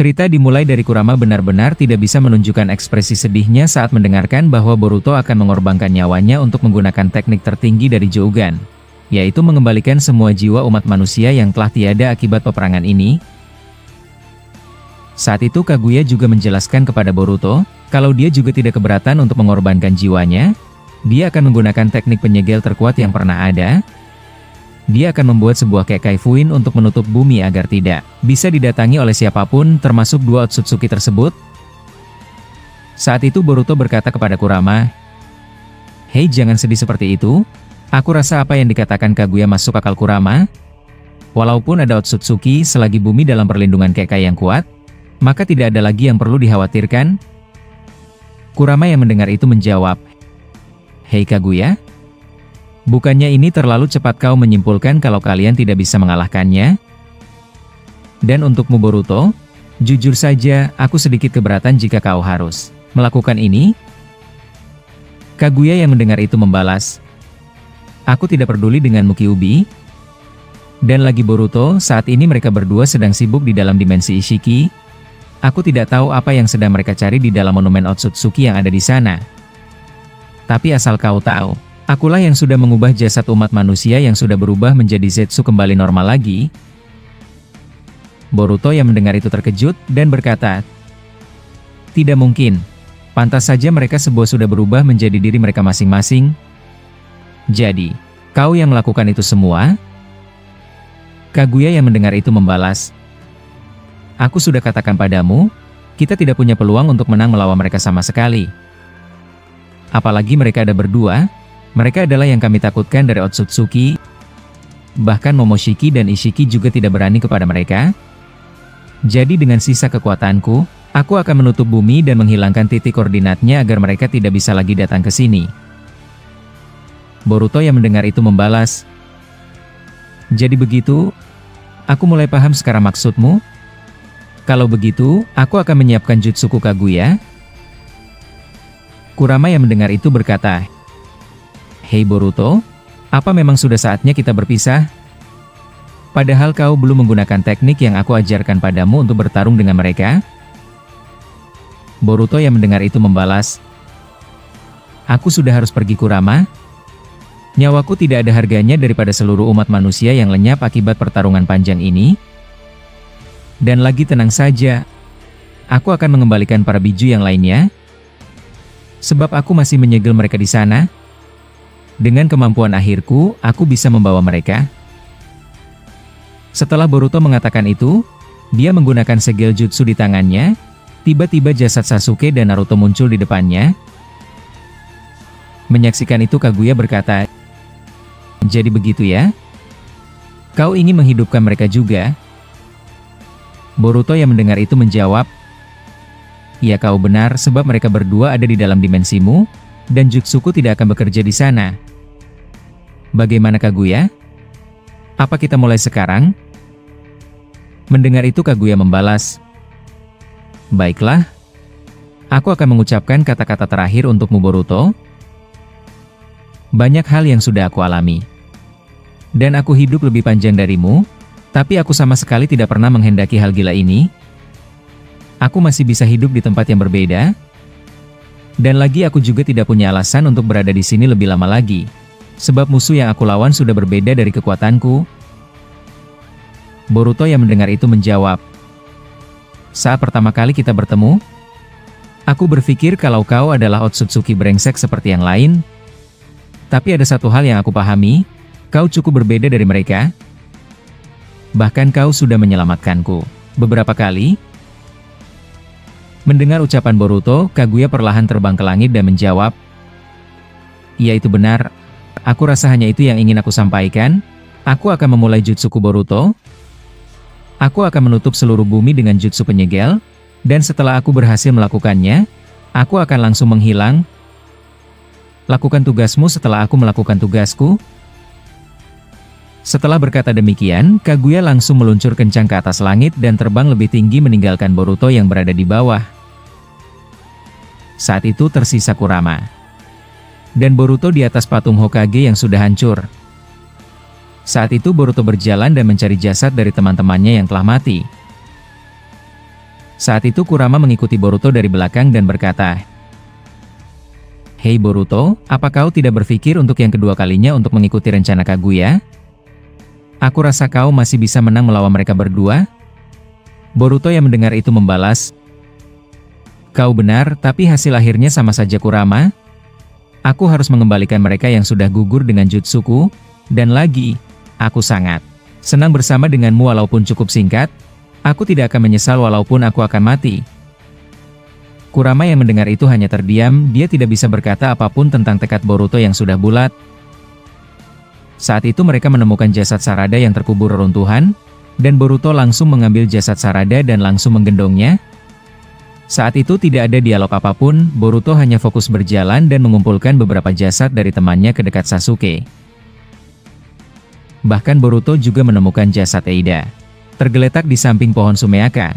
Cerita dimulai dari Kurama benar-benar tidak bisa menunjukkan ekspresi sedihnya saat mendengarkan bahwa Boruto akan mengorbankan nyawanya untuk menggunakan teknik tertinggi dari Jougan, yaitu mengembalikan semua jiwa umat manusia yang telah tiada akibat peperangan ini. Saat itu Kaguya juga menjelaskan kepada Boruto, kalau dia juga tidak keberatan untuk mengorbankan jiwanya, dia akan menggunakan teknik penyegel terkuat yang pernah ada. Dia akan membuat sebuah Kekai Fuin untuk menutup bumi agar tidak bisa didatangi oleh siapapun termasuk dua Otsutsuki tersebut. Saat itu Boruto berkata kepada Kurama, "Hei, jangan sedih seperti itu. Aku rasa apa yang dikatakan Kaguya masuk akal Kurama. Walaupun ada Otsutsuki selagi bumi dalam perlindungan Kekai yang kuat, maka tidak ada lagi yang perlu dikhawatirkan." Kurama yang mendengar itu menjawab, "Hei Kaguya, bukannya ini terlalu cepat kau menyimpulkan kalau kalian tidak bisa mengalahkannya? Dan untukmu Boruto, jujur saja aku sedikit keberatan jika kau harus melakukan ini." Kaguya yang mendengar itu membalas, "Aku tidak peduli denganmu Kyuubi." Dan lagi Boruto, saat ini mereka berdua sedang sibuk di dalam dimensi Ishiki. Aku tidak tahu apa yang sedang mereka cari di dalam monumen Otsutsuki yang ada di sana. Tapi asal kau tahu, akulah yang sudah mengubah jasad umat manusia yang sudah berubah menjadi Zetsu kembali normal lagi." Boruto yang mendengar itu terkejut dan berkata, "Tidak mungkin. Pantas saja mereka sudah berubah menjadi diri mereka masing-masing. Jadi, kau yang melakukan itu semua?" Kaguya yang mendengar itu membalas, "Aku sudah katakan padamu, kita tidak punya peluang untuk menang melawan mereka sama sekali. Apalagi mereka ada berdua. Mereka adalah yang kami takutkan dari Otsutsuki. Bahkan Momoshiki dan Ishiki juga tidak berani kepada mereka. Jadi dengan sisa kekuatanku, aku akan menutup bumi dan menghilangkan titik koordinatnya agar mereka tidak bisa lagi datang ke sini." Boruto yang mendengar itu membalas, "Jadi begitu? Aku mulai paham sekarang maksudmu. Kalau begitu, aku akan menyiapkan jutsuku Kaguya." Kurama yang mendengar itu berkata, "Hei Boruto, apa memang sudah saatnya kita berpisah? Padahal kau belum menggunakan teknik yang aku ajarkan padamu untuk bertarung dengan mereka?" Boruto yang mendengar itu membalas, "Aku sudah harus pergi Kurama. Nyawaku tidak ada harganya daripada seluruh umat manusia yang lenyap akibat pertarungan panjang ini. Dan lagi tenang saja, aku akan mengembalikan para biju yang lainnya. Sebab aku masih menyegel mereka di sana. Dengan kemampuan akhirku, aku bisa membawa mereka." Setelah Boruto mengatakan itu, dia menggunakan segel jutsu di tangannya. Tiba-tiba jasad Sasuke dan Naruto muncul di depannya. Menyaksikan itu Kaguya berkata, "Jadi begitu ya? Kau ingin menghidupkan mereka juga?" Boruto yang mendengar itu menjawab, "Ya kau benar sebab mereka berdua ada di dalam dimensimu, dan jutsuku tidak akan bekerja di sana. Bagaimana Kaguya? Apa kita mulai sekarang?" Mendengar itu Kaguya membalas, "Baiklah. Aku akan mengucapkan kata-kata terakhir untukmu Boruto. Banyak hal yang sudah aku alami. Dan aku hidup lebih panjang darimu, tapi aku sama sekali tidak pernah menghendaki hal gila ini. Aku masih bisa hidup di tempat yang berbeda. Dan lagi aku juga tidak punya alasan untuk berada di sini lebih lama lagi. Sebab musuh yang aku lawan sudah berbeda dari kekuatanku." Boruto yang mendengar itu menjawab, "Saat pertama kali kita bertemu, aku berpikir kalau kau adalah Otsutsuki brengsek seperti yang lain. Tapi ada satu hal yang aku pahami, kau cukup berbeda dari mereka. Bahkan kau sudah menyelamatkanku beberapa kali." Mendengar ucapan Boruto, Kaguya perlahan terbang ke langit dan menjawab, "Ya itu benar. Aku rasa hanya itu yang ingin aku sampaikan. Aku akan memulai jutsuku Boruto. Aku akan menutup seluruh bumi dengan jutsu penyegel, dan setelah aku berhasil melakukannya, aku akan langsung menghilang. Lakukan tugasmu setelah aku melakukan tugasku." Setelah berkata demikian, Kaguya langsung meluncur kencang ke atas langit dan terbang lebih tinggi meninggalkan Boruto yang berada di bawah. Saat itu tersisa Kurama dan Boruto di atas patung Hokage yang sudah hancur. Saat itu Boruto berjalan dan mencari jasad dari teman-temannya yang telah mati. Saat itu Kurama mengikuti Boruto dari belakang dan berkata, "Hei Boruto, apa kau tidak berpikir untuk yang kedua kalinya untuk mengikuti rencana Kaguya? Aku rasa kau masih bisa menang melawan mereka berdua." Boruto yang mendengar itu membalas, "Kau benar, tapi hasil akhirnya sama saja Kurama. Aku harus mengembalikan mereka yang sudah gugur dengan jutsuku, dan lagi, aku sangat senang bersama denganmu walaupun cukup singkat. Aku tidak akan menyesal walaupun aku akan mati." Kurama yang mendengar itu hanya terdiam, dia tidak bisa berkata apapun tentang tekad Boruto yang sudah bulat. Saat itu mereka menemukan jasad Sarada yang terkubur reruntuhan, dan Boruto langsung mengambil jasad Sarada dan langsung menggendongnya. Saat itu tidak ada dialog apapun, Boruto hanya fokus berjalan dan mengumpulkan beberapa jasad dari temannya ke dekat Sasuke. Bahkan Boruto juga menemukan jasad Eida tergeletak di samping pohon Sumeaka.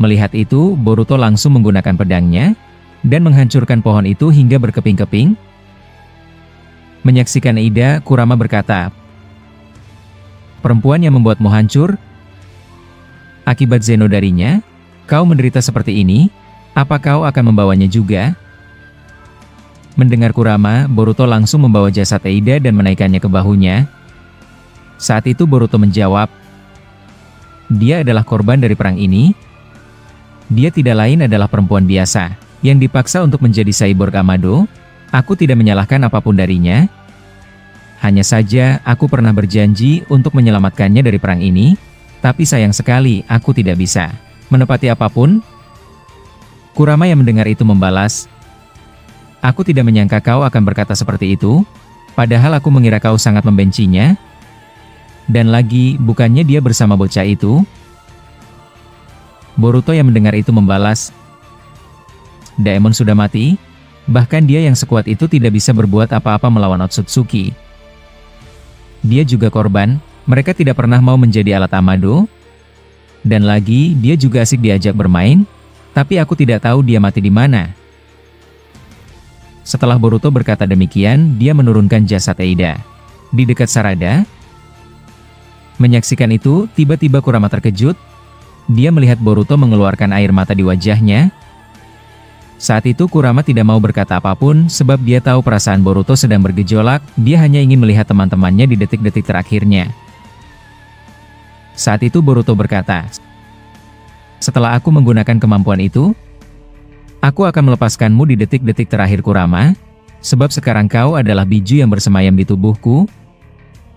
Melihat itu, Boruto langsung menggunakan pedangnya dan menghancurkan pohon itu hingga berkeping-keping. Menyaksikan Eida, Kurama berkata, "Perempuan yang membuatmu hancur? Akibat Zeno darinya, kau menderita seperti ini, apa kau akan membawanya juga?" Mendengar Kurama, Boruto langsung membawa jasad Eida dan menaikkannya ke bahunya. Saat itu Boruto menjawab, "Dia adalah korban dari perang ini. Dia tidak lain adalah perempuan biasa, yang dipaksa untuk menjadi cyborg Amado. Aku tidak menyalahkan apapun darinya. Hanya saja, aku pernah berjanji untuk menyelamatkannya dari perang ini, tapi sayang sekali, aku tidak bisa menepati apapun." Kurama yang mendengar itu membalas, "Aku tidak menyangka kau akan berkata seperti itu, padahal aku mengira kau sangat membencinya. Dan lagi, bukannya dia bersama bocah itu?" Boruto yang mendengar itu membalas, "Daemon sudah mati, bahkan dia yang sekuat itu tidak bisa berbuat apa-apa melawan Otsutsuki. Dia juga korban, mereka tidak pernah mau menjadi alat Amado. Dan lagi, dia juga asik diajak bermain, tapi aku tidak tahu dia mati di mana." Setelah Boruto berkata demikian, dia menurunkan jasad Eida di dekat Sarada. Menyaksikan itu, tiba-tiba Kurama terkejut. Dia melihat Boruto mengeluarkan air mata di wajahnya. Saat itu Kurama tidak mau berkata apapun, sebab dia tahu perasaan Boruto sedang bergejolak, dia hanya ingin melihat teman-temannya di detik-detik terakhirnya. Saat itu Boruto berkata, "Setelah aku menggunakan kemampuan itu, aku akan melepaskanmu di detik-detik terakhir Kurama, sebab sekarang kau adalah biju yang bersemayam di tubuhku.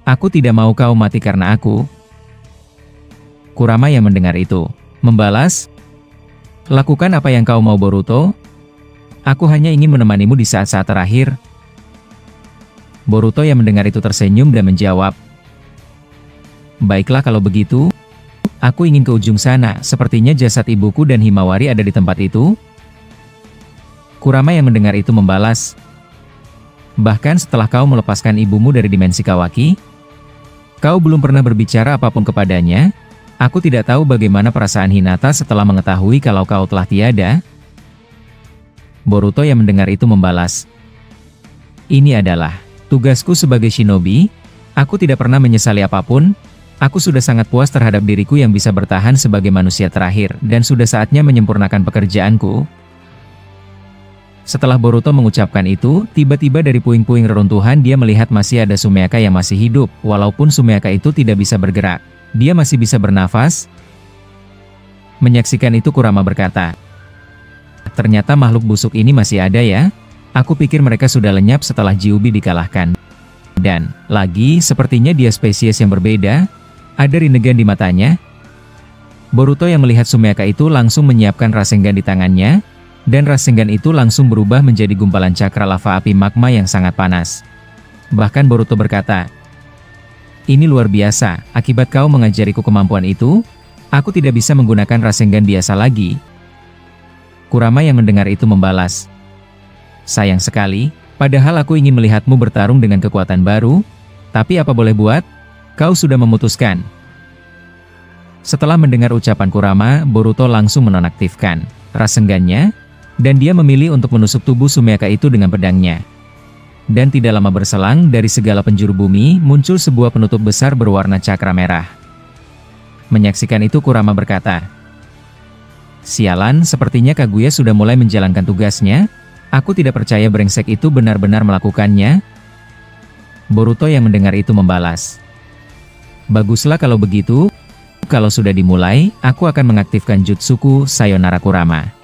Aku tidak mau kau mati karena aku." Kurama yang mendengar itu membalas, "Lakukan apa yang kau mau Boruto. Aku hanya ingin menemanimu di saat-saat terakhir." Boruto yang mendengar itu tersenyum dan menjawab, "Baiklah kalau begitu. Aku ingin ke ujung sana, sepertinya jasad ibuku dan Himawari ada di tempat itu." Kurama yang mendengar itu membalas, "Bahkan setelah kau melepaskan ibumu dari dimensi Kawaki, kau belum pernah berbicara apapun kepadanya. Aku tidak tahu bagaimana perasaan Hinata setelah mengetahui kalau kau telah tiada." Boruto yang mendengar itu membalas, "Ini adalah tugasku sebagai shinobi. Aku tidak pernah menyesali apapun. Aku sudah sangat puas terhadap diriku yang bisa bertahan sebagai manusia terakhir, dan sudah saatnya menyempurnakan pekerjaanku." Setelah Boruto mengucapkan itu, tiba-tiba dari puing-puing reruntuhan dia melihat masih ada Sumeaka yang masih hidup, walaupun Sumeaka itu tidak bisa bergerak. Dia masih bisa bernafas. Menyaksikan itu Kurama berkata, "Ternyata makhluk busuk ini masih ada ya? Aku pikir mereka sudah lenyap setelah Jiubi dikalahkan. Dan, lagi, sepertinya dia spesies yang berbeda." Ada rindegan di matanya. Boruto yang melihat Sumeaka itu langsung menyiapkan Rasengan di tangannya, dan Rasengan itu langsung berubah menjadi gumpalan cakra lava api magma yang sangat panas. Bahkan Boruto berkata, "Ini luar biasa, akibat kau mengajariku kemampuan itu, aku tidak bisa menggunakan Rasengan biasa lagi." Kurama yang mendengar itu membalas, "Sayang sekali, padahal aku ingin melihatmu bertarung dengan kekuatan baru, tapi apa boleh buat, kau sudah memutuskan." Setelah mendengar ucapan Kurama, Boruto langsung menonaktifkan Rasengannya, dan dia memilih untuk menusuk tubuh Sumeaka itu dengan pedangnya. Dan tidak lama berselang, dari segala penjuru bumi, muncul sebuah penutup besar berwarna cakra merah. Menyaksikan itu Kurama berkata, Sialan, sepertinya Kaguya sudah mulai menjalankan tugasnya. Aku tidak percaya brengsek itu benar-benar melakukannya. Boruto yang mendengar itu membalas. Baguslah kalau begitu. Kalau sudah dimulai, aku akan mengaktifkan jutsuku Sayonara Kurama.